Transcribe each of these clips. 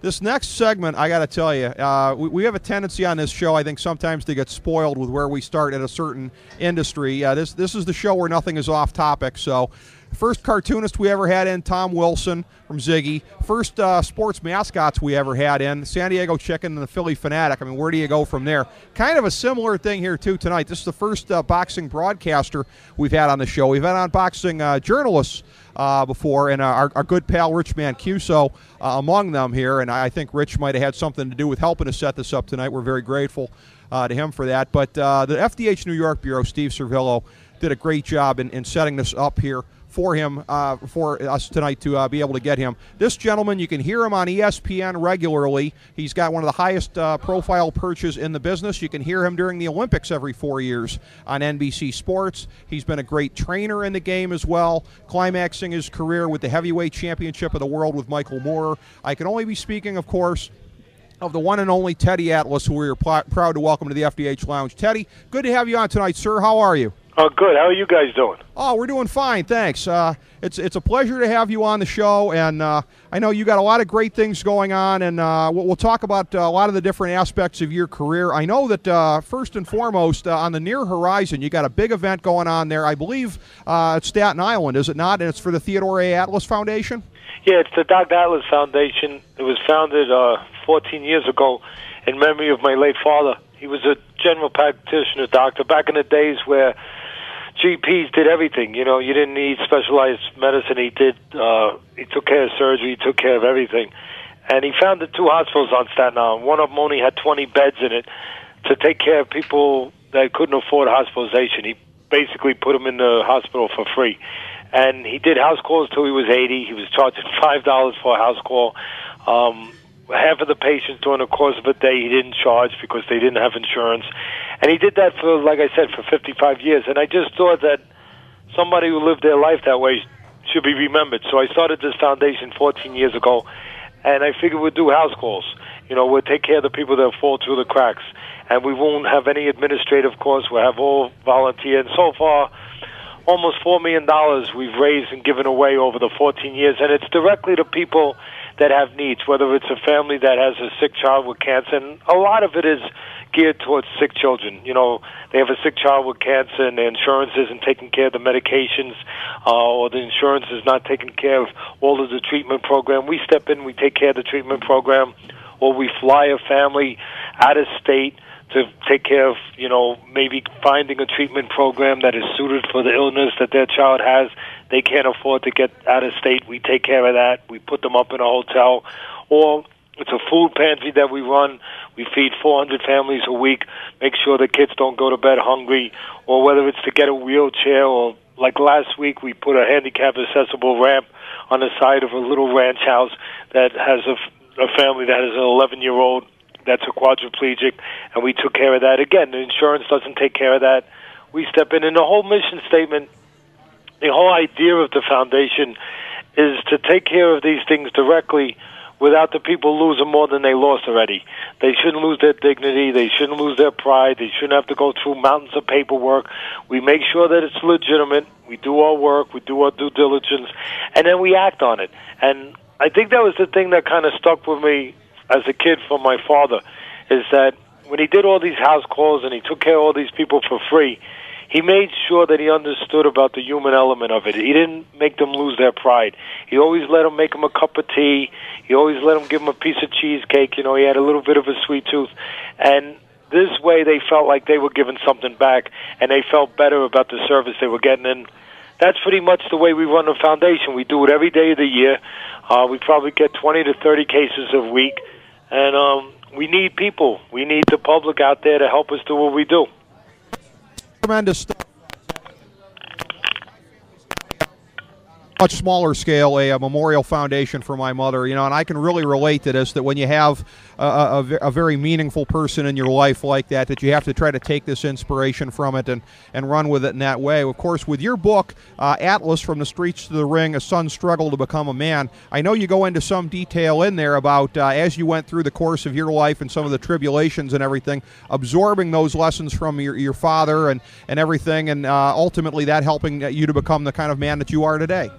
This next segment, I got to tell you, we have a tendency on this show, I think, sometimes to get spoiled with where we start at a certain industry. This is the show where nothing is off topic. So, first cartoonist we ever had in, Tom Wilson from Ziggy. First sports mascots we ever had in, San Diego Chicken and the Philly Fanatic. I mean, where do you go from there? Kind of a similar thing here, too, tonight. This is the first boxing broadcaster we've had on the show. We've had on boxing journalists before, and our good pal Rich Mancuso among them here, and I think Rich might have had something to do with helping us set this up tonight. We're very grateful to him for that. But the FDH New York Bureau, Steve Cervillo, did a great job in setting this up here for him, for us tonight to be able to get him. This gentleman, you can hear him on ESPN regularly. He's got one of the highest profile perches in the business. You can hear him during the Olympics every 4 years on NBC Sports. He's been a great trainer in the game as well, climaxing his career with the heavyweight championship of the world with Michael Moore. I can only be speaking, of course, of the one and only Teddy Atlas, who we are proud to welcome to the FDH Lounge. Teddy, good to have you on tonight, sir. How are you? Oh, good. How are you guys doing? Oh, we're doing fine, thanks. It's a pleasure to have you on the show, and I know you got a lot of great things going on, and we'll talk about a lot of the different aspects of your career. I know that first and foremost, on the near horizon, you got a big event going on there, I believe, at Staten Island, is it not? And it's for the Theodore A. Atlas Foundation? Yeah, it's the Dr. Atlas Foundation. It was founded 14 years ago in memory of my late father. He was a general practitioner doctor back in the days where GPs did everything. You know, you didn't need specialized medicine. He took care of surgery. He took care of everything. And he founded 2 hospitals on Staten Island. One of them only had 20 beds in it to take care of people that couldn't afford hospitalization. He basically put them in the hospital for free. And he did house calls till he was 80. He was charging $5 for a house call. Half of the patients during the course of a day he didn't charge because they didn't have insurance. And he did that for, like I said, for 55 years. And I just thought that somebody who lived their life that way should be remembered. So I started this foundation 14 years ago, and I figured we'd do house calls. You know, we'll take care of the people that fall through the cracks. And we won't have any administrative costs. We'll have all volunteer. And so far, almost $4 million we've raised and given away over the 14 years. And it's directly to people that have needs, whether it's a family that has a sick child with cancer. And a lot of it is geared towards sick children. You know, they have a sick child with cancer and the insurance isn't taking care of the medications, or the insurance is not taking care of all of the treatment program. We step in, we take care of the treatment program, or we fly a family out of state to take care of, you know, maybe finding a treatment program that is suited for the illness that their child has. They can't afford to get out of state. We take care of that. We put them up in a hotel. Or it's a food pantry that we run. We feed 400 families a week, make sure the kids don't go to bed hungry. Or whether it's to get a wheelchair, or like last week we put a handicap accessible ramp on the side of a little ranch house that has a family that has an 11-year-old that's a quadriplegic, and we took care of that. Again, the insurance doesn't take care of that. We step in, and the whole mission statement, the whole idea of the foundation is to take care of these things directly without the people losing more than they lost already. They shouldn't lose their dignity. They shouldn't lose their pride. They shouldn't have to go through mountains of paperwork. We make sure that it's legitimate. We do our work. We do our due diligence, and then we act on it. And I think that was the thing that kind of stuck with me as a kid from my father, is that when he did all these house calls and he took care of all these people for free, he made sure that he understood about the human element of it. He didn't make them lose their pride. He always let them make them a cup of tea. He always let them give them a piece of cheesecake. You know, he had a little bit of a sweet tooth. And this way they felt like they were giving something back, and they felt better about the service they were getting. And that's pretty much the way we run the foundation. We do it every day of the year. We probably get 20 to 30 cases a week. And we need people. We need the public out there to help us do what we do. Tremendous stuff. Much smaller scale, a memorial foundation for my mother, you know, and I can really relate to this, that when you have a very meaningful person in your life like that, that you have to try to take this inspiration from it and run with it in that way. Of course, with your book, Atlas, From the Streets to the Ring, A Son's Struggle to Become a Man, I know you go into some detail in there about as you went through the course of your life and some of the tribulations and everything, absorbing those lessons from your father and everything, and ultimately that helping you to become the kind of man that you are today.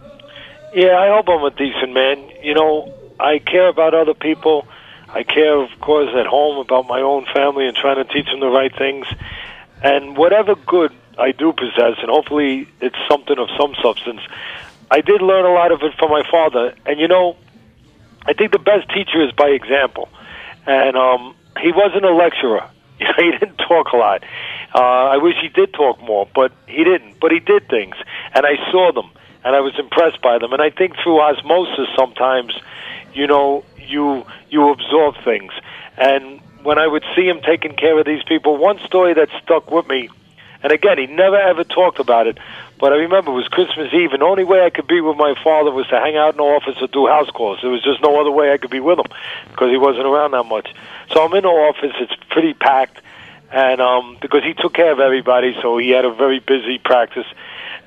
Yeah, I hope I'm a decent man. You know, I care about other people. I care, of course, at home about my own family and trying to teach them the right things. And whatever good I do possess, and hopefully it's something of some substance, I did learn a lot of it from my father. And, you know, I think the best teacher is by example. And he wasn't a lecturer. You know, he didn't talk a lot. I wish he did talk more, but he didn't. But he did things, and I saw them, and I was impressed by them. And I think through osmosis sometimes, you know, you absorb things. And when I would see him taking care of these people, one story that stuck with me, and again, he never ever talked about it, but I remember it was Christmas Eve, and the only way I could be with my father was to hang out in the office or do house calls. There was just no other way I could be with him because he wasn't around that much. So I'm in the office. It's pretty packed, and because he took care of everybody, so he had a very busy practice.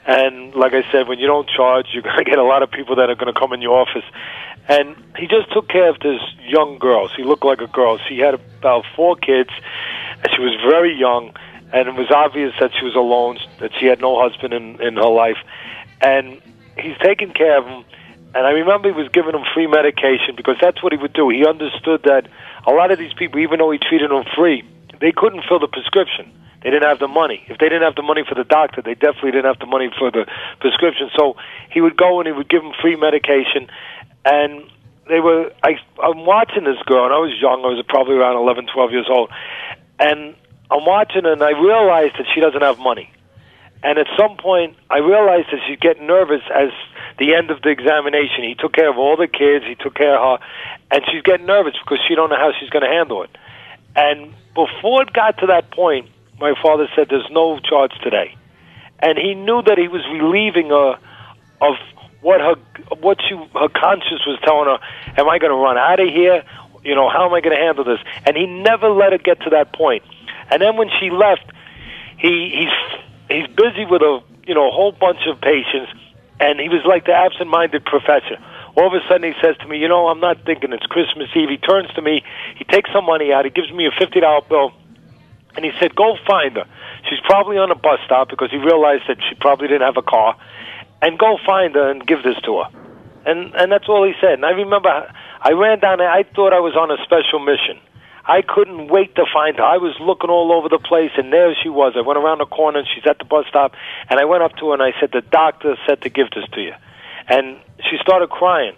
And like I said, when you don't charge, you're going to get a lot of people that are going to come in your office. And he just took care of this young girl. She looked like a girl. She had about 4 kids, and she was very young. And it was obvious that she was alone, that she had no husband in her life. And he's taking care of them. And I remember he was giving them free medication because that's what he would do. He understood that a lot of these people, even though he treated them free, they couldn't fill the prescription. They didn't have the money. If they didn't have the money for the doctor, they definitely didn't have the money for the prescription. So he would go and he would give them free medication. And I'm watching this girl, and I was young. I was probably around 11, 12 years old. And I'm watching her, and I realized that she doesn't have money. And at some point, I realized that she's getting nervous as the end of the examination. He took care of all the kids. He took care of her. And she's getting nervous because she don't know how she's going to handle it. And before it got to that point, my father said, there's no charge today. And he knew that he was relieving her of what her conscience was telling her, am I going to run out of here? You know, how am I going to handle this? And he never let her get to that point. And then when she left, he's busy with a whole bunch of patients, and he was like the absent-minded professor. All of a sudden he says to me, I'm not thinking it's Christmas Eve. He turns to me, he takes some money out, he gives me a $50 bill, and he said, go find her. She's probably on a bus stop because he realized that she probably didn't have a car, and go find her and give this to her. And that's all he said. And I remember I ran down there. I thought I was on a special mission. I couldn't wait to find her. I was looking all over the place, and there she was. I went around the corner, and she's at the bus stop, and I went up to her, and I said, the doctor said to give this to you. And she started crying,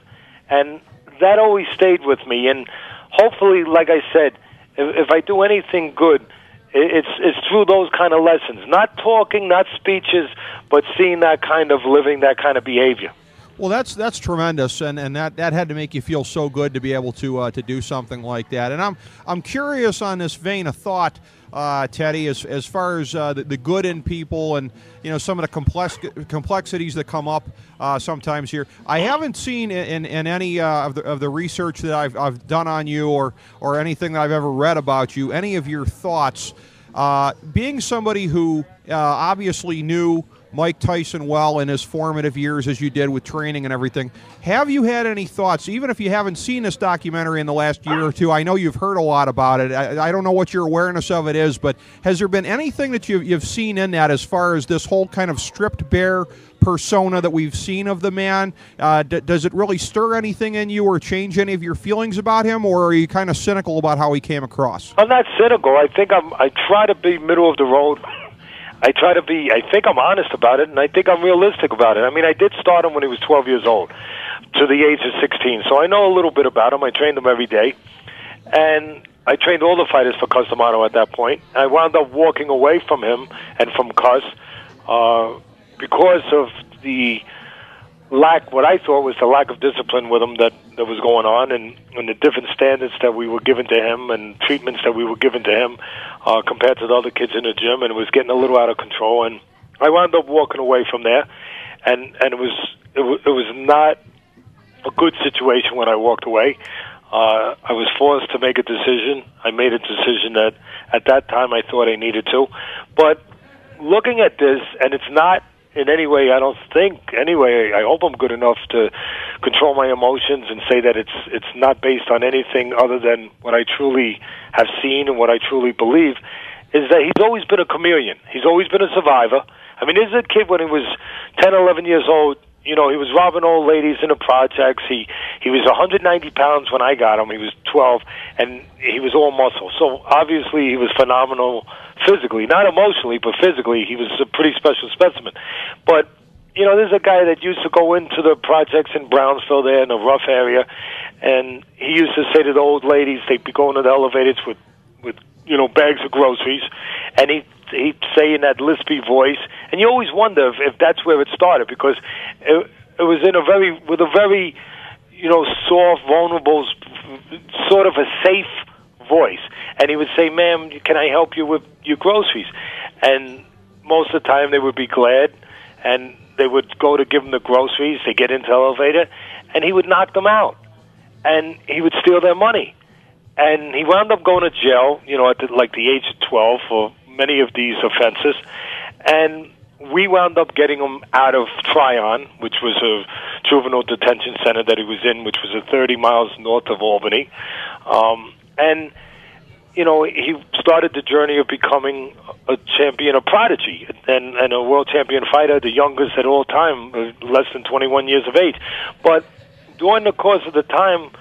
and that always stayed with me. And hopefully, like I said, if I do anything good, it's through those kind of lessons. Not talking, not speeches, but seeing that kind of living, that kind of behavior. Well, that's tremendous, and that had to make you feel so good to be able to do something like that. And I'm curious on this vein of thought, Teddy, as far as the good in people and some of the complexities that come up sometimes here. I haven't seen in any of the research that I've done on you or anything that I've ever read about you, any of your thoughts. Being somebody who obviously knew Mike Tyson well in his formative years, as you did with training and everything, have you had any thoughts, even if you haven't seen this documentary in the last year or two? I know you've heard a lot about it. I don't know what your awareness of it is, but has there been anything that you've seen in that as far as this whole kind of stripped bare persona that we've seen of the man? Does it really stir anything in you or change any of your feelings about him, or are you kind of cynical about how he came across? I'm not cynical. I think I try to be middle of the road. I think I'm honest about it, and I think I'm realistic about it. I mean, I did start him when he was 12 years old to the age of 16, so I know a little bit about him. I trained him every day, and I trained all the fighters for Cus D'Amato at that point. I wound up walking away from him and from Cus because of the what I thought was the lack of discipline with him that was going on, and the different standards that we were given to him and treatments that we were given to him compared to the other kids in the gym, and it was getting a little out of control. And I wound up walking away from there, and it was not a good situation when I walked away. I was forced to make a decision. I made a decision that at that time I thought I needed to. But looking at this, and it's not in any way, I don't think, anyway, I hope I'm good enough to control my emotions and say that it's not based on anything other than what I truly have seen and what I truly believe, is that he's always been a chameleon. He's always been a survivor. I mean, as a kid when he was 10, 11 years old, You know, he was robbing old ladies in the projects. He was 190 pounds when I got him. He was 12, and he was all muscle. So obviously he was phenomenal physically, not emotionally, but physically. He was a pretty special specimen. But you know, there's a guy that used to go into the projects in Brownsville there in a rough area, and he used to say to the old ladies, they'd be going to the elevators with you know, bags of groceries, and he'd say in that lispy voice, and you always wonder if that's where it started, because it was with a very, you know, soft, vulnerable, sort of a safe voice, and he would say, "Ma'am, can I help you with your groceries?" And most of the time they would be glad, and they would go to give him the groceries. They get into the elevator, and he would knock them out, and he would steal their money. And he wound up going to jail, you know, at the age of 12 for many of these offenses. And we wound up getting him out of Tryon, which was a juvenile detention center that he was in, which was 30 miles north of Albany. And, you know, he started the journey of becoming a champion, a prodigy, and a world champion fighter, the youngest at all time, less than 21 years of age. But during the course of the time,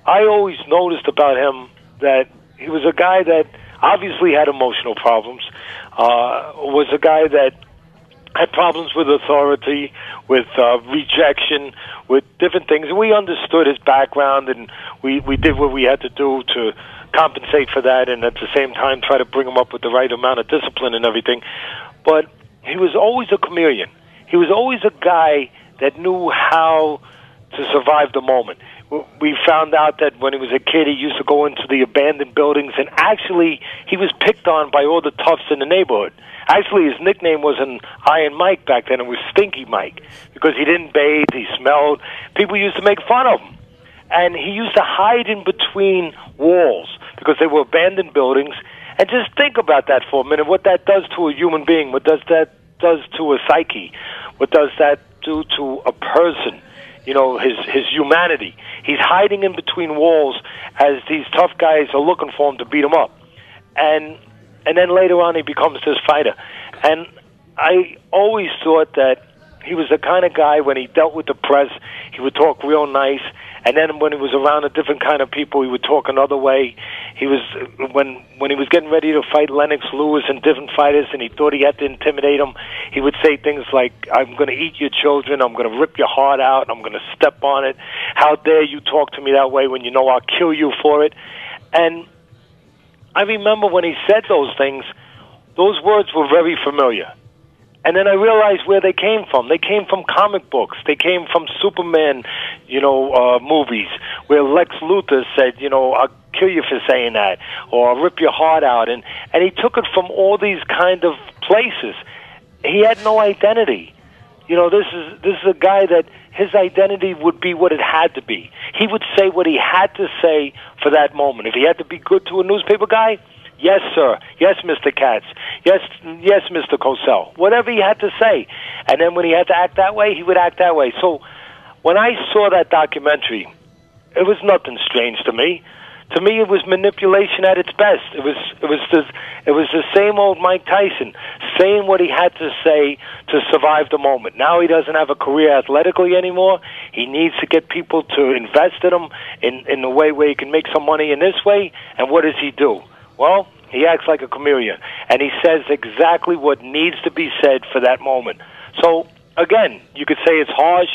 I always noticed about him that he was a guy that obviously had emotional problems, was a guy that had problems with authority, with rejection, with different things. And we understood his background, and we did what we had to do to compensate for that, and at the same time try to bring him up with the right amount of discipline and everything. But he was always a chameleon. He was always a guy that knew how to survive the moment. We found out that when he was a kid, he used to go into the abandoned buildings, and actually he was picked on by all the toughs in the neighborhood. Actually, his nickname wasn't Iron Mike back then. It was Stinky Mike, because he didn't bathe, he smelled. People used to make fun of him. And he used to hide in between walls because they were abandoned buildings. And just think about that for a minute, what that does to a human being, what does that does to a psyche, what does that do to a person, you know, his humanity. He's hiding in between walls as these tough guys are looking for him to beat him up. And then later on he becomes this fighter. And I always thought that he was the kind of guy, when he dealt with the press, he would talk real nice. And then when he was around a different kind of people, he would talk another way. He was when he was getting ready to fight Lennox Lewis and different fighters, and he thought he had to intimidate them, he would say things like, "I'm going to eat your children. I'm going to rip your heart out. I'm going to step on it. How dare you talk to me that way when you know I'll kill you for it?" And I remember when he said those things, those words were very familiar. And then I realized where they came from. They came from comic books. They came from Superman, movies, where Lex Luthor said, "I'll kill you for saying that," or "I'll rip your heart out." And he took it from all these kind of places. He had no identity. This is a guy that his identity would be what it had to be. He would say what he had to say for that moment. If he had to be good to a newspaper guy, "Yes, sir. Yes, Mr. Katz. Yes, Mr. Cosell." Whatever he had to say. And then when he had to act that way, he would act that way. So when I saw that documentary, it was nothing strange to me. To me, it was manipulation at its best. It was the same old Mike Tyson saying what he had to say to survive the moment. Now he doesn't have a career athletically anymore. He needs to get people to invest in him in a way where he can make some money in this way. And what does he do? Well, he acts like a chameleon, and he says exactly what needs to be said for that moment. So, again, you could say it's harsh,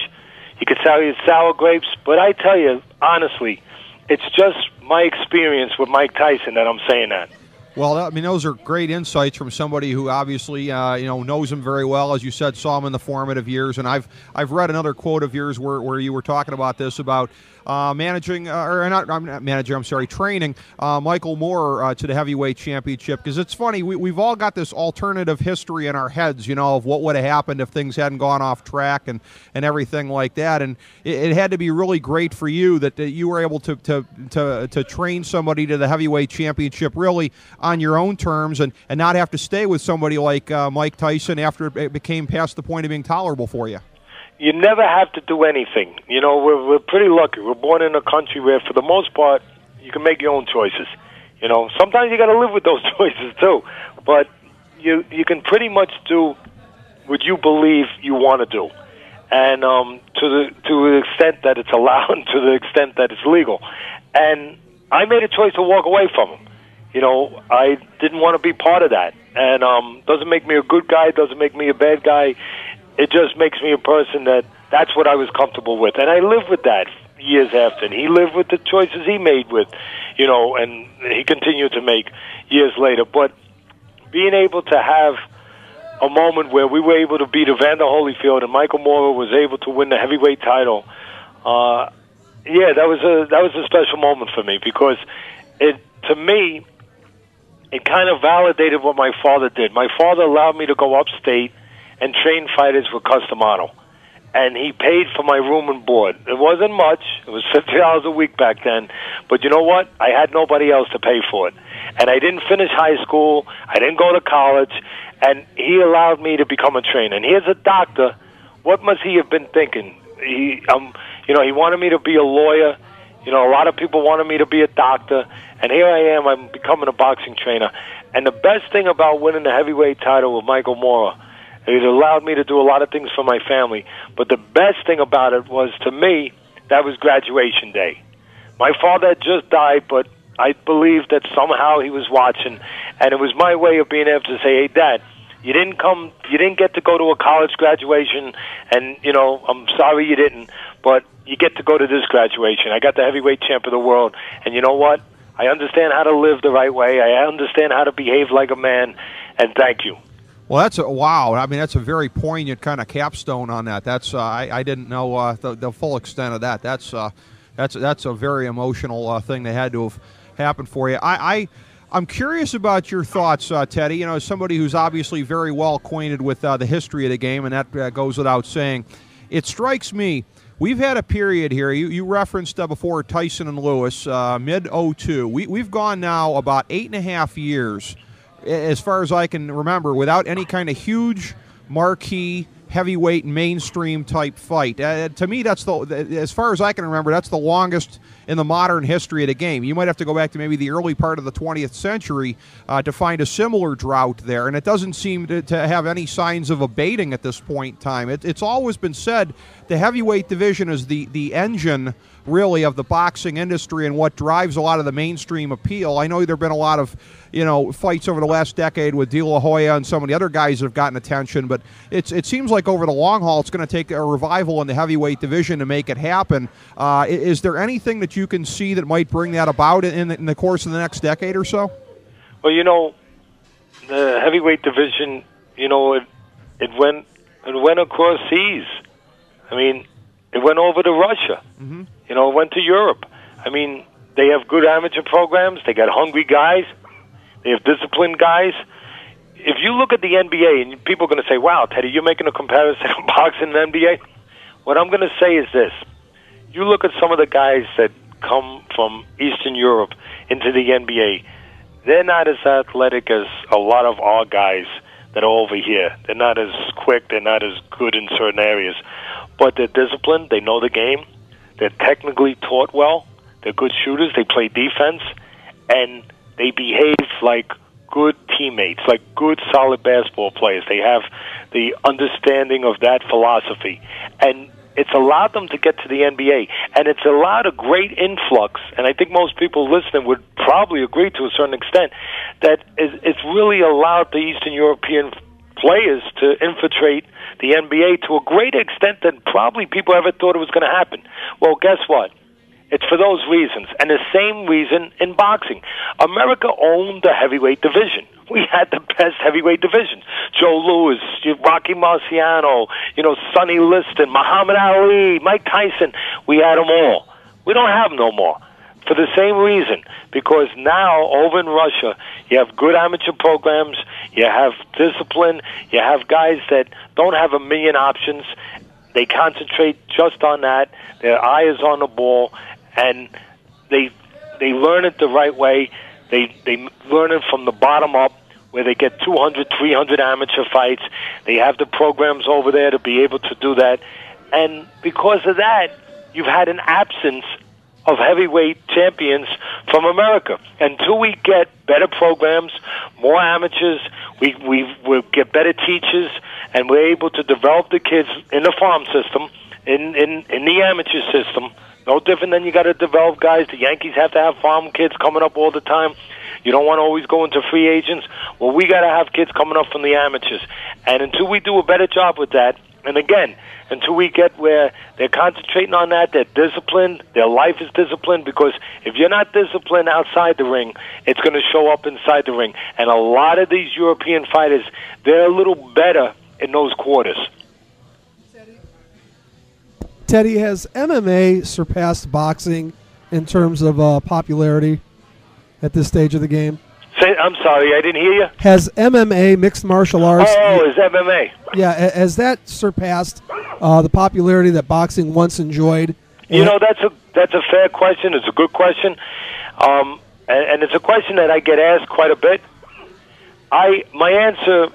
you could say it's sour grapes, but I tell you, honestly, it's just my experience with Mike Tyson that I'm saying that. Well, those are great insights from somebody who obviously, knows him very well. As you said, saw him in the formative years. And I've read another quote of yours where you were talking about this, about training Michael Moore to the heavyweight championship. Because it's funny, we've all got this alternative history in our heads, of what would have happened if things hadn't gone off track and everything like that. And it had to be really great for you that you were able to train somebody to the heavyweight championship really on your own terms and not have to stay with somebody like Mike Tyson after it became past the point of being tolerable for you. You never have to do anything. We're pretty lucky. We're born in a country where, for the most part, you can make your own choices. Sometimes you got to live with those choices too, but you can pretty much do what you believe you want to do. and to the extent that it's allowed, and to the extent that it's legal. And I made a choice to walk away from him. You know, I didn't want to be part of that. And doesn't make me a good guy, doesn't make me a bad guy. It just makes me a person that's what I was comfortable with. And I lived with that years after. And he lived with the choices he made with, you know, and he continued to make years later. But being able to have a moment where we were able to beat Evander Holyfield and Michael Moorer was able to win the heavyweight title, yeah, that was a special moment for me, because to me, it kind of validated what my father did. My father allowed me to go upstate and train fighters with Customato, and he paid for my room and board. It wasn't much. It was $50 a week back then, but you know what? I had nobody else to pay for it, and I didn't finish high school. I didn't go to college, and he allowed me to become a trainer. And here's a doctor. What must he have been thinking? He wanted me to be a lawyer. You know, a lot of people wanted me to be a doctor, and here I am. I'm becoming a boxing trainer. And the best thing about winning the heavyweight title with Michael Moorer, it allowed me to do a lot of things for my family. But the best thing about it was, to me, that was graduation day. My father had just died, but I believe that somehow he was watching, and it was my way of being able to say, hey, Dad, you didn't get to go to a college graduation, and, you know, I'm sorry you didn't, but you get to go to this graduation. I got the heavyweight champ of the world, and you know what? I understand how to live the right way. I understand how to behave like a man, and thank you. Well, wow. I mean, that's a very poignant kind of capstone on that. That's I didn't know the full extent of that. That's a very emotional thing that had to have happened for you. I'm curious about your thoughts, Teddy. You know, as somebody who's obviously very well acquainted with the history of the game, and that goes without saying, it strikes me, we've had a period here. You referenced before Tyson and Lewis, mid-02. We've gone now about 8.5 years, as far as I can remember, without any kind of huge marquee heavyweight mainstream type fight. To me, that's as far as I can remember, that's the longest in the modern history of the game. You might have to go back to maybe the early part of the 20th century to find a similar drought there, and it doesn't seem to have any signs of abating at this point in time. It's always been said the heavyweight division is the engine, really, of the boxing industry and what drives a lot of the mainstream appeal. I know there have been a lot of, you know, fights over the last decade with De La Hoya and some of the other guys that have gotten attention, but it seems like over the long haul it's going to take a revival in the heavyweight division to make it happen. Is there anything that you can see that might bring that about in the course of the next decade or so? Well, you know, the heavyweight division, you know, it went across seas. I mean, it went over to Russia. Mm-hmm. You know, it went to Europe. I mean, they have good amateur programs. They got hungry guys. They have disciplined guys. If you look at the NBA, and people are going to say, wow, Teddy, you're making a comparison of boxing and NBA. What I'm going to say is this. You look at some of the guys that come from Eastern Europe into the NBA. They're not as athletic as a lot of our guys that are over here. They're not as quick. They're not as good in certain areas. But they're disciplined. They know the game. They're technically taught well. They're good shooters. They play defense. And they behave like good teammates, like good, solid basketball players. They have the understanding of that philosophy. And it's allowed them to get to the NBA. And it's allowed a great influx, and I think most people listening would probably agree to a certain extent, that it's really allowed the Eastern European players to infiltrate the NBA to a greater extent than probably people ever thought it was going to happen. Well, guess what? It's for those reasons, and the same reason in boxing. America owned the heavyweight division. We had the best heavyweight divisions. Joe Louis, Rocky Marciano, you know, Sonny Liston, Muhammad Ali, Mike Tyson. We had them all. We don't have them no more. For the same reason, because now over in Russia, you have good amateur programs, you have discipline, you have guys that don't have a million options. They concentrate just on that. Their eye is on the ball, and they learn it the right way. They learn it from the bottom up, where they get 200, 300 amateur fights. They have the programs over there to be able to do that. And because of that, you've had an absence of heavyweight champions from America. Until we get better programs, more amateurs, we'll get better teachers, and we're able to develop the kids in the farm system, in the amateur system. No different than you got to develop guys. The Yankees have to have farm kids coming up all the time. You don't want to always go into free agents. Well, we got to have kids coming up from the amateurs. And until we do a better job with that, and again, until we get where they're concentrating on that, they're disciplined, their life is disciplined, because if you're not disciplined outside the ring, it's going to show up inside the ring. And a lot of these European fighters, they're a little better in those quarters. Teddy, has MMA surpassed boxing in terms of popularity at this stage of the game? I'm sorry, I didn't hear you. Has MMA, mixed martial arts... Oh, is MMA? Yeah, has that surpassed the popularity that boxing once enjoyed? You know, that's a fair question. It's a good question. And it's a question that I get asked quite a bit. My answer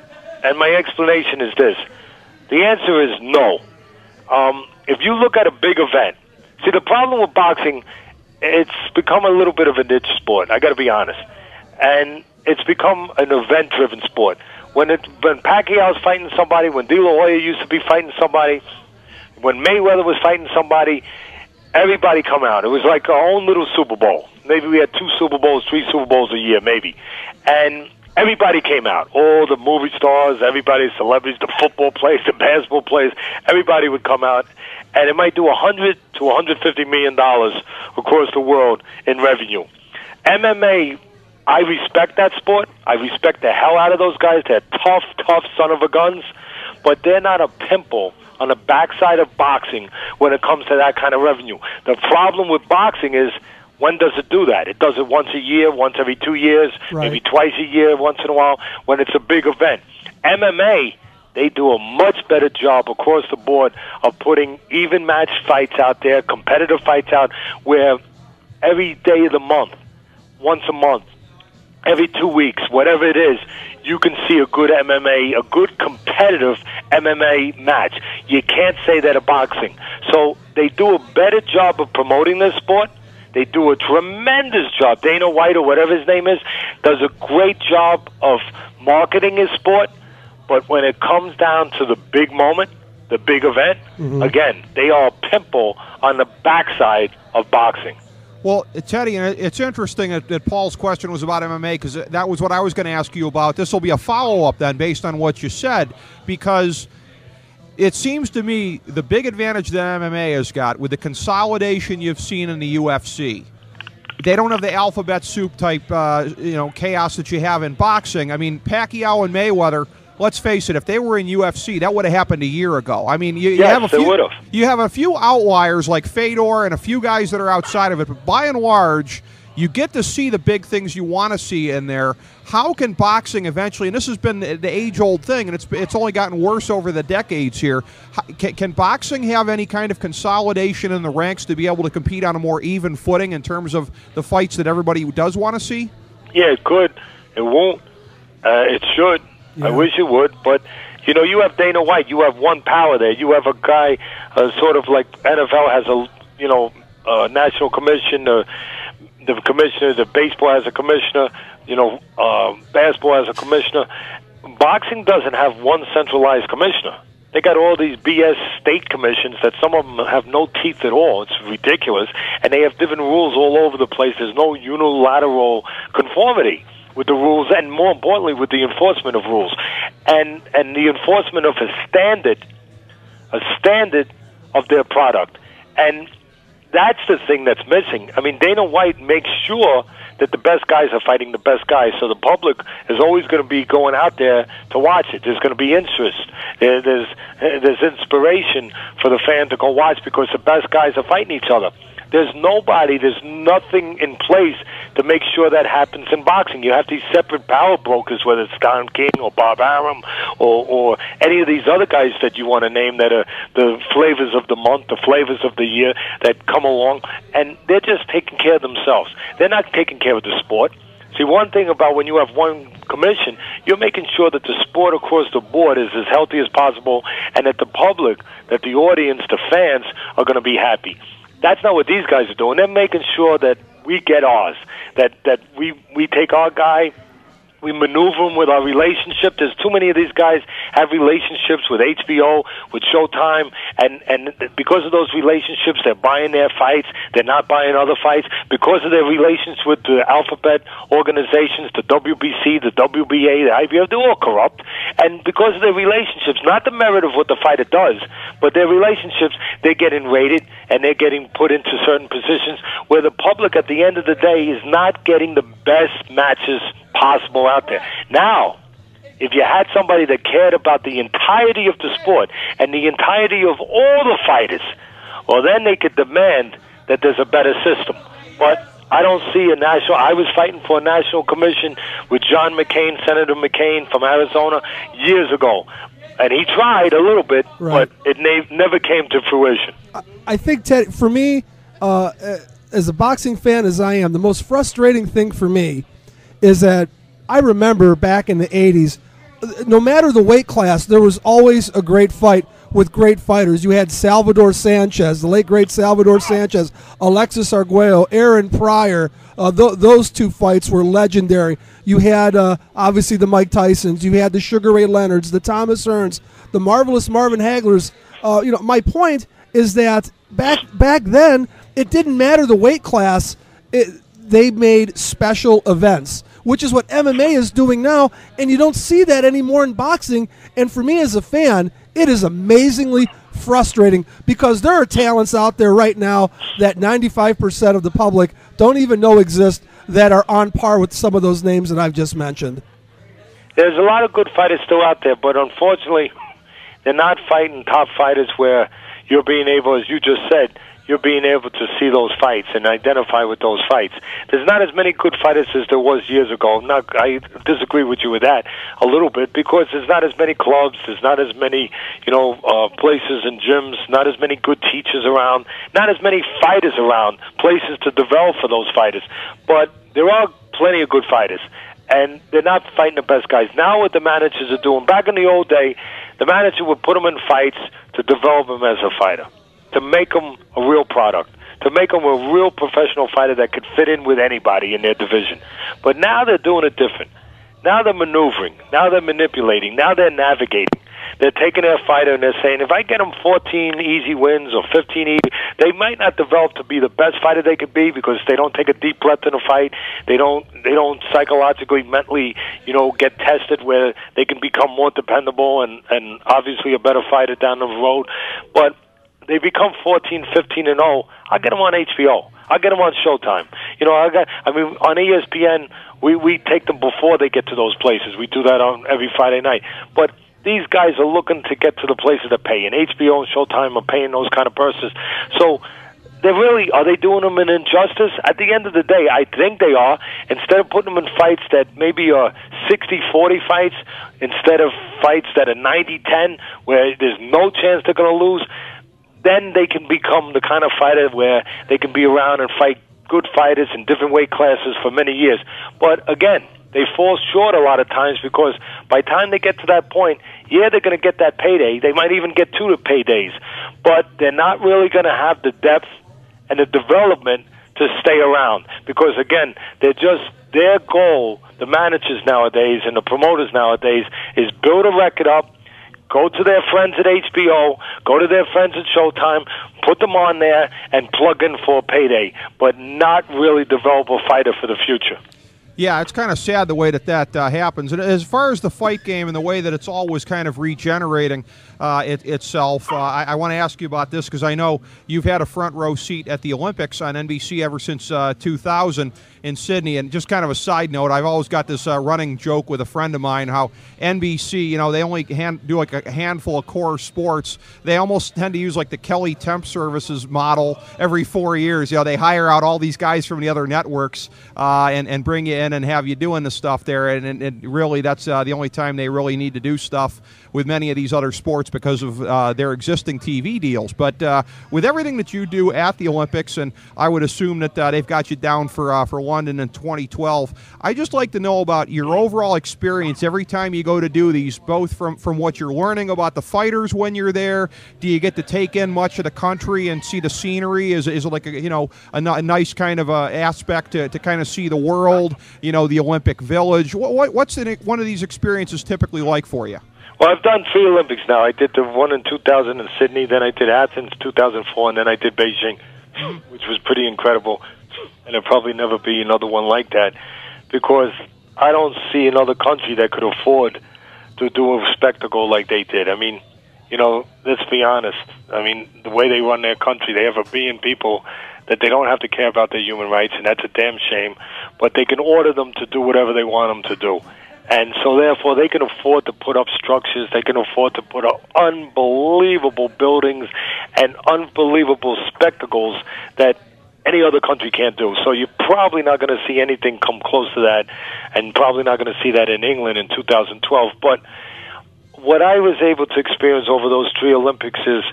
and my explanation is this. The answer is no. If you look at a big event, see, the problem with boxing, it's become a little bit of a niche sport. I got to be honest. And it's become an event-driven sport. When Pacquiao was fighting somebody, when De La Hoya used to be fighting somebody, when Mayweather was fighting somebody, everybody come out. It was like our own little Super Bowl. Maybe we had 2 Super Bowls, 3 Super Bowls a year, maybe. And everybody came out. All the movie stars, everybody, celebrities, the football players, the basketball players, everybody would come out. And it might do $100 to $150 million across the world in revenue. MMA, I respect that sport. I respect the hell out of those guys. They're tough son of a guns. But they're not a pimple on the backside of boxing when it comes to that kind of revenue. The problem with boxing is, when does it do that? It does it once a year, once every 2 years, right, maybe twice a year, once in a while, when it's a big event. MMA, they do a much better job across the board of putting even match fights out there, competitive fights out, where every day of the month, once a month, every 2 weeks, whatever it is, you can see a good MMA, a good competitive MMA match. You can't say that of boxing. So they do a better job of promoting this sport. They do a tremendous job. Dana White, or whatever his name is, does a great job of marketing his sport. But when it comes down to the big moment, the big event, again, they are a pimple on the backside of boxing. Well, Teddy, it's interesting that Paul's question was about MMA, because that was what I was going to ask you about. This will be a follow-up then based on what you said, because it seems to me the big advantage that MMA has got with the consolidation you've seen in the UFC, they don't have the alphabet soup type chaos that you have in boxing. I mean, Pacquiao and Mayweather, let's face it, if they were in UFC, that would have happened a year ago. I mean, you have a few outliers like Fedor and a few guys that are outside of it, but by and large, you get to see the big things you want to see in there. How can boxing eventually, and this has been the age-old thing, and it's only gotten worse over the decades here, can boxing have any kind of consolidation in the ranks to be able to compete on a more even footing in terms of the fights that everybody does want to see? Yeah, it could. It won't. It should. Yeah. I wish it would, but you have Dana White. You have one power there. You have a guy, sort of like NFL has a national commission. The commissioner, the baseball has a commissioner. Basketball has a commissioner. Boxing doesn't have one centralized commissioner. They got all these BS state commissions that some of them have no teeth at all. It's ridiculous, and they have different rules all over the place. There's no unilateral conformity with the rules, and more importantly, with the enforcement of rules, and the enforcement of a standard of their product. And that's the thing that's missing. I mean, Dana White makes sure that the best guys are fighting the best guys, so the public is always going to be going out there to watch it. There's going to be interest. There's inspiration for the fan to go watch because the best guys are fighting each other. There's nothing in place to make sure that happens in boxing. You have these separate power brokers, whether it's Don King or Bob Arum or any of these other guys that you want to name that are the flavors of the month, the flavors of the year that come along, and they're just taking care of themselves. They're not taking care of the sport. See, one thing about when you have one commission, you're making sure that the sport across the board is as healthy as possible and that the public, that the audience, the fans are going to be happy. That's not what these guys are doing. They're making sure that we get ours, that we take our guy, We maneuver them with our relationship. There's too many of these guys have relationships with HBO, with Showtime, and because of those relationships, they're buying their fights. They're not buying other fights. Because of their relations with the alphabet organizations, the WBC, the WBA, the IBF, they're all corrupt. And because of their relationships, not the merit of what the fighter does, but their relationships, they're getting rated and they're getting put into certain positions where the public at the end of the day is not getting the best matches possible out there. Now, if you had somebody that cared about the entirety of the sport and the entirety of all the fighters, well, then they could demand that there's a better system. But I don't see a national. I was fighting for a national commission with John McCain, Senator McCain from Arizona, years ago. And he tried a little bit, right, but it never came to fruition. I think, Ted, for me, as a boxing fan as I am, the most frustrating thing for me is that I remember back in the 80s, no matter the weight class, there was always a great fight with great fighters. You had Salvador Sanchez, the late great Salvador Sanchez, Alexis Arguello, Aaron Pryor. Those two fights were legendary. You had obviously the Mike Tysons. You had the Sugar Ray Leonards, the Thomas Hearns, the marvelous Marvin Haglers. My point is that back then it didn't matter the weight class. They made special events, which is what MMA is doing now, and you don't see that anymore in boxing. And for me as a fan, it is amazingly frustrating because there are talents out there right now that 95% of the public don't even know exist that are on par with some of those names that I've just mentioned. There's a lot of good fighters still out there, but unfortunately, they're not fighting top fighters where you're being able, as you just said, you're being able to see those fights and identify with those fights. There's not as many good fighters as there was years ago. I disagree with you with that a little bit because there's not as many clubs, there's not as many, places and gyms, not as many good teachers around, not as many fighters around, places to develop for those fighters. But there are plenty of good fighters, and they're not fighting the best guys. Now what the managers are doing, back in the old day, the manager would put them in fights to develop them as a fighter, to make them a real product, to make them a real professional fighter that could fit in with anybody in their division. But now they're doing it different. Now they're maneuvering. Now they're manipulating. Now they're navigating. They're taking their fighter and they're saying, if I get them 14 easy wins or 15 easy, they might not develop to be the best fighter they could be because they don't take a deep breath in a fight. They don't psychologically, mentally, get tested where they can become more dependable and obviously a better fighter down the road. But they become 14, 15, and 0. I get them on HBO. I get them on Showtime. On ESPN, we take them before they get to those places. We do that on every Friday night. But these guys are looking to get to the places that pay, and HBO and Showtime are paying those kind of purses. So are they doing them an injustice? At the end of the day, I think they are. Instead of putting them in fights that maybe are 60-40 fights, instead of fights that are 90-10, where there's no chance they're going to lose, then they can become the kind of fighter where they can be around and fight good fighters in different weight classes for many years. But again, they fall short a lot of times because by the time they get to that point, they're going to get that payday. They might even get 2 paydays. But they're not really going to have the depth and the development to stay around because, again, their goal, the managers nowadays and the promoters nowadays, is build a record up, go to their friends at HBO, go to their friends at Showtime, put them on there, and plug in for a payday, but not really develop a fighter for the future. Yeah, it's kind of sad the way that happens. And as far as the fight game and the way that it's always kind of regenerating itself, I want to ask you about this because I know you've had a front row seat at the Olympics on NBC ever since 2000 in Sydney. And just kind of a side note, I've always got this running joke with a friend of mine how NBC, they only do like a handful of core sports. They almost tend to use like the Kelly Temp Services model every 4 years. They hire out all these guys from the other networks and bring you in and have you doing the stuff there, and really that's the only time they really need to do stuff with many of these other sports because of their existing TV deals. But with everything that you do at the Olympics, and I would assume that they've got you down for a London in 2012. I just like to know about your overall experience every time you go to do these, both from what you're learning about the fighters when you're there. Do you get to take in much of the country and see the scenery? Is it like a nice kind of aspect to kind of see the world? The Olympic Village. What's one of these experiences typically like for you? Well, I've done 3 Olympics now. I did the one in 2000 in Sydney, then I did Athens 2004, and then I did Beijing, which was pretty incredible. And there'll probably never be another one like that, because I don't see another country that could afford to do a spectacle like they did. I mean, let's be honest. I mean, the way they run their country, they have 1 billion people that they don't have to care about their human rights, and that's a damn shame. But they can order them to do whatever they want them to do. And so, therefore, they can afford to put up structures. They can afford to put up unbelievable buildings and unbelievable spectacles that any other country can't do. So you're probably not going to see anything come close to that, and probably not going to see that in England in 2012. But what I was able to experience over those 3 Olympics is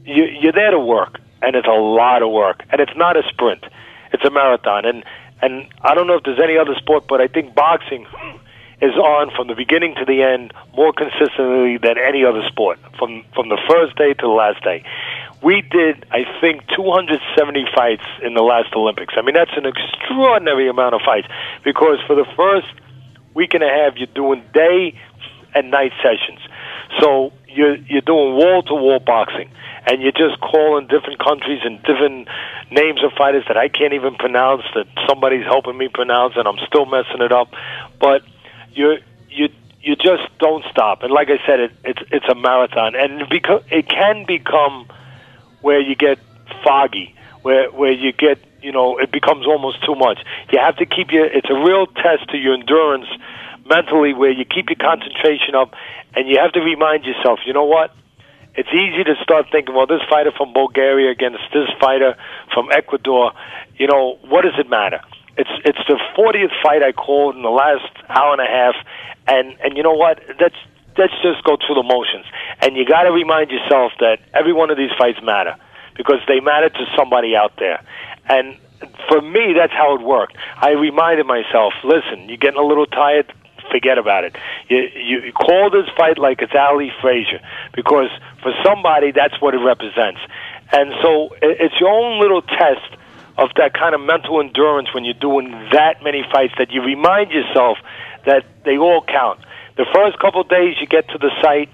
you're there to work, and it's a lot of work. And it's not a sprint. It's a marathon. And I don't know if there's any other sport, but I think boxing is on from the beginning to the end more consistently than any other sport, from the first day to the last day. We did, I think, 270 fights in the last Olympics. I mean, that's an extraordinary amount of fights, because for the first week and a half, you're doing day and night sessions. So you're doing wall-to-wall boxing, and you're just calling different countries and different names of fighters that I can't even pronounce, that somebody's helping me pronounce, and I'm still messing it up. But you just don't stop. And like I said, it's a marathon, and it can become where you get foggy, where you get, it becomes almost too much. You have to keep it's a real test to your endurance mentally, where you keep your concentration up, and you have to remind yourself, you know what? It's easy to start thinking, well, this fighter from Bulgaria against this fighter from Ecuador, what does it matter? It's the 40th fight I called in the last hour and a half, and you know what? Let's just go through the motions. And you got to remind yourself that every one of these fights matter, because they matter to somebody out there. And for me, that's how it worked. I reminded myself, listen, you're getting a little tired, forget about it. You call this fight like it's Ali Frazier, because for somebody, that's what it represents. And so it's your own little test of that kind of mental endurance when you're doing that many fights, that you remind yourself that they all count. The first couple of days you get to the site,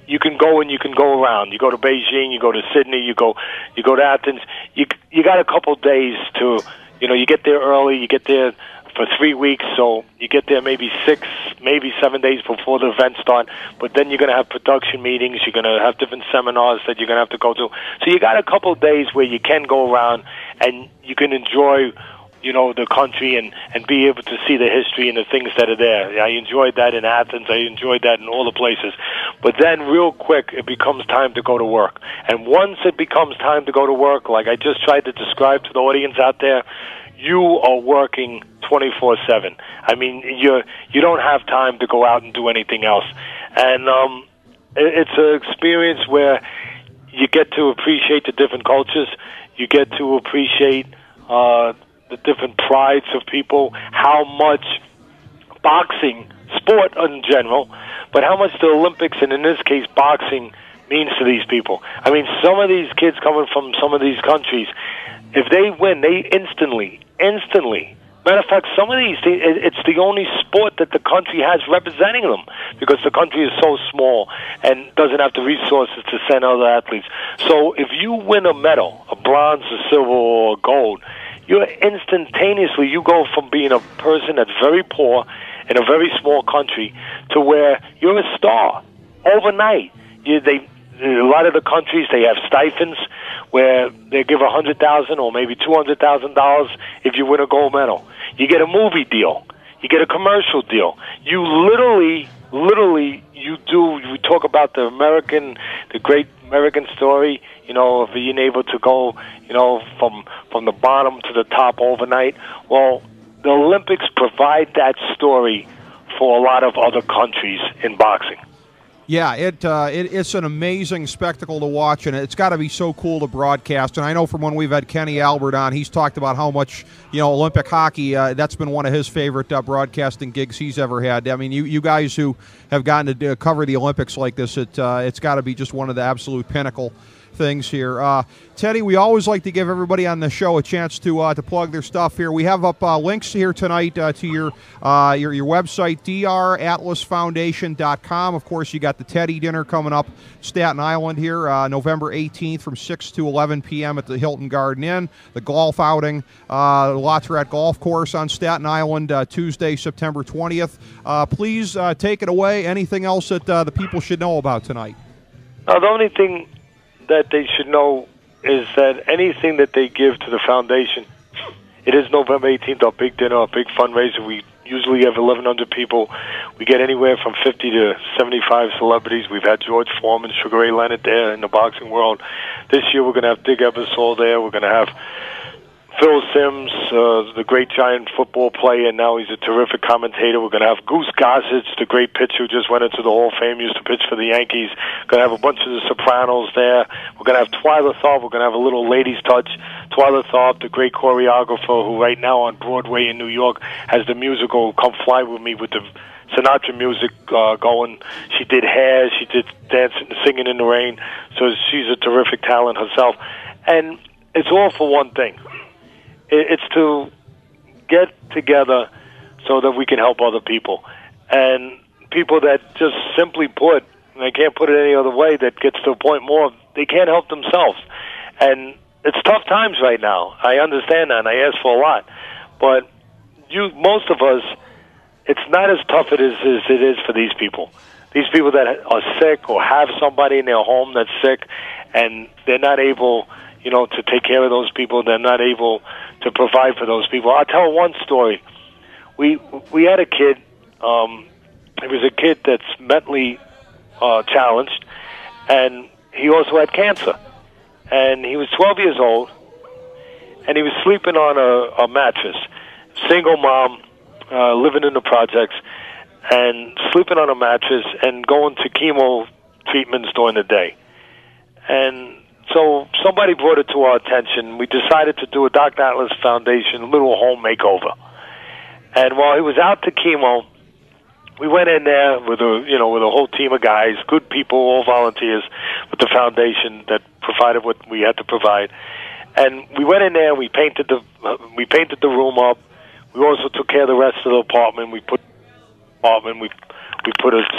you can go and you can go around. You go to Beijing, you go to Sydney, you go to Athens. You got a couple of days to, you get there early, you get there for 3 weeks, so you get there maybe 6, maybe 7 days before the event start. But then you're going to have production meetings, you're going to have different seminars that you're going to have to go to. So you got a couple of days where you can go around and you can enjoy, the country and be able to see the history and the things that are there. I enjoyed that in Athens. I enjoyed that in all the places. But then real quick, it becomes time to go to work. And once it becomes time to go to work, like I just tried to describe to the audience out there, you are working 24/7. I mean, you don't have time to go out and do anything else. And it's an experience where you get to appreciate the different cultures. You get to appreciate the different prides of people, how much boxing, sport in general, but how much the Olympics, and in this case boxing, means to these people. I mean, some of these kids coming from some of these countries, if they win, they instantly, matter of fact, some of these, it's the only sport that the country has representing them, because the country is so small and doesn't have the resources to send other athletes. So if you win a medal, a bronze, a silver, or a gold, you're instantaneously, you go from being a person that's very poor in a very small country to where you're a star overnight. A lot of the countries, they have stipends where they give $100,000 or maybe $200,000 if you win a gold medal. You get a movie deal. You get a commercial deal. You literally, we talk about the great American story, of being able to go, from the bottom to the top overnight. Well, the Olympics provide that story for a lot of other countries in boxing. Yeah, it's an amazing spectacle to watch, and it's got to be so cool to broadcast. And I know from when we've had Kenny Albert on, he's talked about how much, Olympic hockey, that's been one of his favorite broadcasting gigs he's ever had. I mean, you guys who have gotten to cover the Olympics like this, it's got to be just one of the absolute pinnacle things here. Teddy, we always like to give everybody on the show a chance to plug their stuff here. We have up links here tonight to your website, dratlasfoundation.com. Of course, you got the Teddy dinner coming up, Staten Island here, November 18th from 6 to 11 p.m. at the Hilton Garden Inn. The golf outing, Latourette Golf Course on Staten Island, Tuesday, September 20th. Please take it away. Anything else that the people should know about tonight? The only thing that they should know is that anything that they give to the foundation, it is November 18th, our big dinner, our big fundraiser. We usually have 1,100 people. We get anywhere from 50 to 75 celebrities. We've had George Foreman, Sugar Ray Leonard there in the boxing world. This year we're going to have Dick Ebersol there. We're going to have Phil Simms, the great Giant football player, and now he's a terrific commentator. We're going to have Goose Gossage, the great pitcher who just went into the Hall of Fame, used to pitch for the Yankees. We're going to have a bunch of the Sopranos there. We're going to have Twyla Tharp. We're going to have a little ladies' touch. Twyla Tharp, the great choreographer who right now on Broadway in New York has the musical Come Fly With Me with the Sinatra music going. She did Hair. She did Dancing and Singing in the Rain. So she's a terrific talent herself. And it's all for one thing. It's to get together so that we can help other people. And people that just simply put, and I can't put it any other way, that gets to a point more, they can't help themselves. And it's tough times right now. I understand that, and I ask for a lot. But most of us, it's not as tough as it is for these people. These people that are sick or have somebody in their home that's sick, and they're not able, to take care of those people. They're not able to provide for those people. I'll tell one story. We had a kid. It was a kid that's mentally challenged, and he also had cancer. And he was 12 years old, and he was sleeping on a mattress. Single mom, living in the projects, and sleeping on a mattress and going to chemo treatments during the day. And so somebody brought it to our attention. We decided to do a Dr. Atlas Foundation little home makeover. And while he was out to chemo, we went in there with a whole team of guys, good people, all volunteers, with the foundation that provided what we had to provide. And we went in there and we painted the room up. We also took care of the rest of the apartment. We put a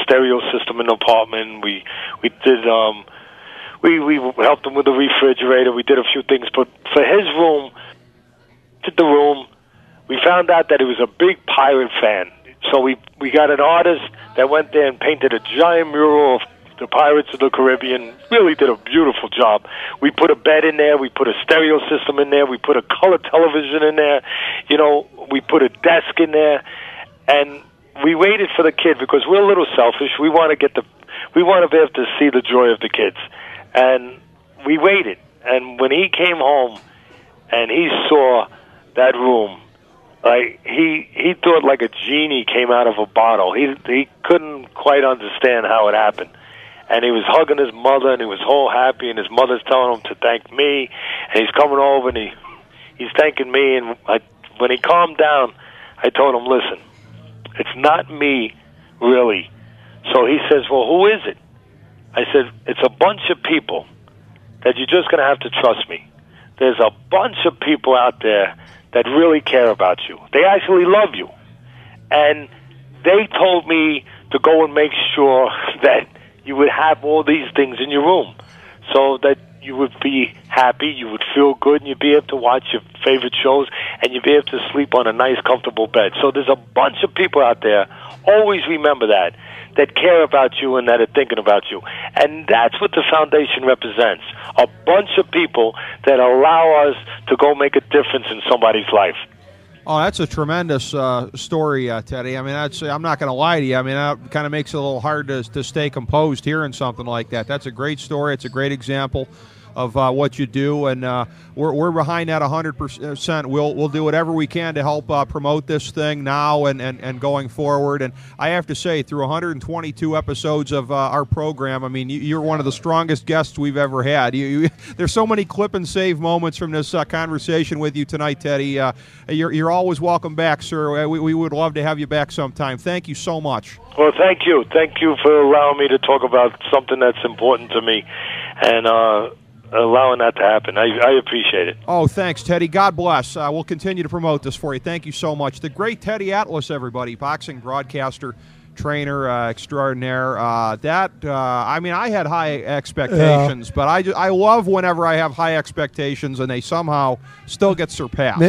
stereo system in the apartment. We did. We helped him with the refrigerator. We did a few things, but for his room, we found out that he was a big pirate fan. So we got an artist that went there and painted a giant mural of the Pirates of the Caribbean. Really did a beautiful job. We put a bed in there. We put a stereo system in there. We put a color television in there. We put a desk in there, and we waited for the kid because we're a little selfish. We want to be able to see the joy of the kids. And we waited. And when he came home and he saw that room, he thought like a genie came out of a bottle. He couldn't quite understand how it happened. And he was hugging his mother, and he was all happy, and his mother's telling him to thank me. And he's coming over, and he's thanking me. And when he calmed down, I told him, listen, it's not me, really. So he says, well, who is it? I said, it's a bunch of people that you're just going to have to trust me. There's a bunch of people out there that really care about you. They actually love you. And they told me to go and make sure that you would have all these things in your room so that you would be happy, you would feel good, and you'd be able to watch your favorite shows, and you'd be able to sleep on a nice, comfortable bed. So there's a bunch of people out there, always remember that care about you and that are thinking about you. And that's what the foundation represents, a bunch of people that allow us to go make a difference in somebody's life. Oh, that's a tremendous story, Teddy. I mean, I'm not going to lie to you. I mean, that kind of makes it a little hard to stay composed hearing something like that. That's a great story. It's a great example what you do, and we're behind that 100%. We'll do whatever we can to help promote this thing now and going forward. And I have to say, through 122 episodes of our program, I mean, you're one of the strongest guests we've ever had. There's so many clip and save moments from this conversation with you tonight, Teddy. You're always welcome back, sir. We would love to have you back sometime. Thank you so much. Well, thank you. Thank you for allowing me to talk about something that's important to me and allowing that to happen. I appreciate it. Oh, thanks, Teddy. God bless. We'll continue to promote this for you. Thank you so much. The great Teddy Atlas, everybody, boxing broadcaster, trainer extraordinaire. I mean, I had high expectations, but I love whenever I have high expectations and they somehow still get surpassed.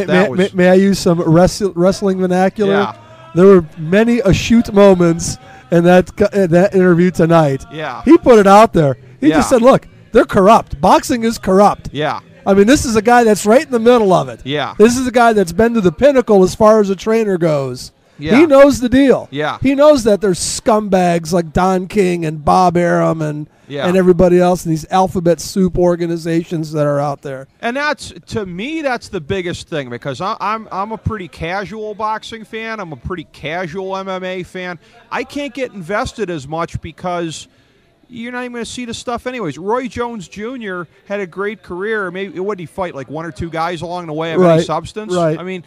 May I use some wrestling vernacular? Yeah. There were many shoot moments in that interview tonight. Yeah. He put it out there. He just said, look, they're corrupt. Boxing is corrupt. Yeah. I mean, this is a guy that's right in the middle of it. Yeah. This is a guy that's been to the pinnacle as far as a trainer goes. Yeah. He knows the deal. Yeah. He knows that there's scumbags like Don King and Bob Arum and everybody else in these alphabet soup organizations that are out there. And to me, that's the biggest thing, because I'm a pretty casual boxing fan. I'm a pretty casual MMA fan. I can't get invested as much because you're not even going to see the stuff anyways. Roy Jones Jr. had a great career. Maybe what did he fight, like one or two guys along the way of any substance? Right. I mean,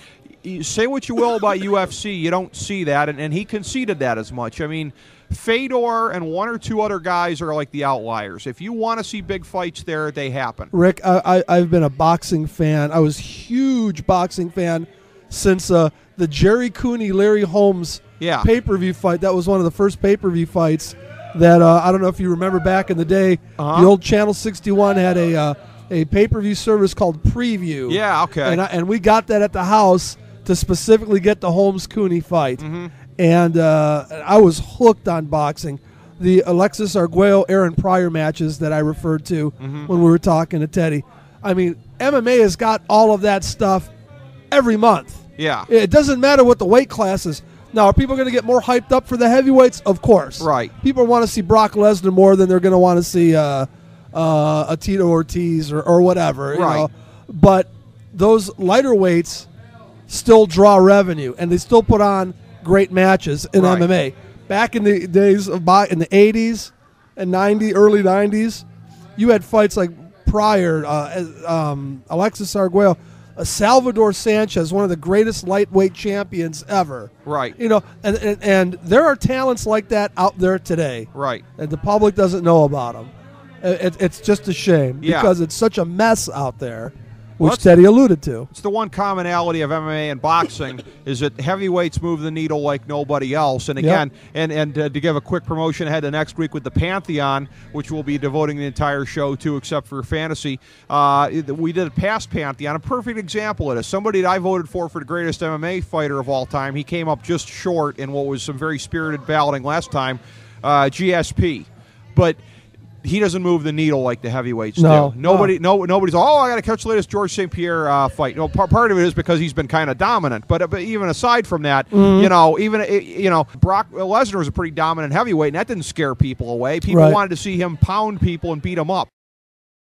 say what you will about UFC, you don't see that, and he conceded that as much. I mean, Fedor and one or two other guys are like the outliers. If you want to see big fights there, they happen. Rick, I've been a boxing fan. I was a huge boxing fan since the Jerry Cooney, Larry Holmes pay-per-view fight. That was one of the first pay-per-view fights that I don't know if you remember back in the day. The old Channel 61 had a pay-per-view service called Preview. Yeah, okay. And we got that at the house to specifically get the Holmes-Cooney fight. And I was hooked on boxing. The Alexis Arguello, Aaron Pryor matches that I referred to when we were talking to Teddy. I mean, MMA has got all of that stuff every month. Yeah. It doesn't matter what the weight class is. Now, are people going to get more hyped up for the heavyweights? Of course. Right. People want to see Brock Lesnar more than they're going to want to see a Tito Ortiz or whatever. You know? But those lighter weights still draw revenue, and they still put on great matches in MMA. Back in the days of in the 80s and early 90s, you had fights like Pryor, Alexis Arguello, Salvador Sanchez, one of the greatest lightweight champions ever. Right. You know, and there are talents like that out there today. Right. And the public doesn't know about them. It's just a shame because it's such a mess out there, which Teddy alluded to. It's the one commonality of MMA and boxing is that heavyweights move the needle like nobody else. And again, and to give a quick promotion ahead to next week with the Pantheon, which we'll be devoting the entire show to except for fantasy, we did a past Pantheon, a perfect example of this. Somebody that I voted for the greatest MMA fighter of all time. He came up just short in what was some very spirited balloting last time, GSP. But he doesn't move the needle like the heavyweights do. Nobody's, I got to catch the latest George St. Pierre fight. You know, part of it is because he's been kind of dominant. But even aside from that, you know, Brock Lesnar was a pretty dominant heavyweight, and that didn't scare people away. People wanted to see him pound people and beat them up.